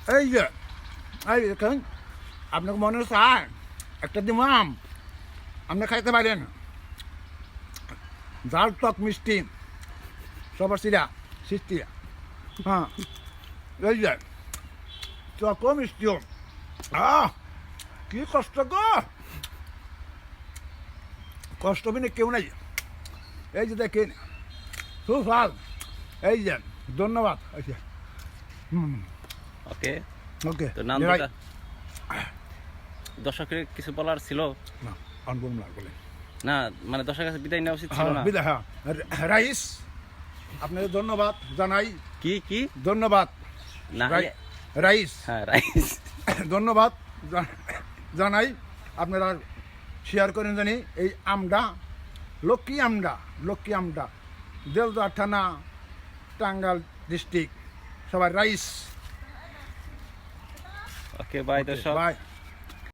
এই যে এই দেখুন আপনাকে মনে চায় একটা দিব আম আপনি খাইতে পারেন ঝাল টক মিষ্টি সবার সিরা সৃষ্টি হ্যাঁ এই যে টক মিষ্টিও কি কষ্ট গো কষ্ট বিনে কেউ নাই এই যে দেখেন খুব ভাল এই যে ধন্যবাদ আচ্ছা ওকে ওকে তো নাম দর্শকের কিছু বলার ছিল না অনবম না বলে না মানে দর্শকের কাছে বিদায় নেওয়া উচিত ছিল হ্যাঁ না বিদায় হ্যাঁ রাইস আপনাকে ধন্যবাদ জানাই কি কি ধন্যবাদ না রাইস হ্যাঁ রাইস ধন্যবাদ জানাই আপনারা শেয়ার করেন জানি এই আমডা লক্ষ্মী আমডা দেলদা থানা টাঙ্গাইল ডিস্ট্রিক্ট সবাই রাইস ওকে বাই দর্শক বাই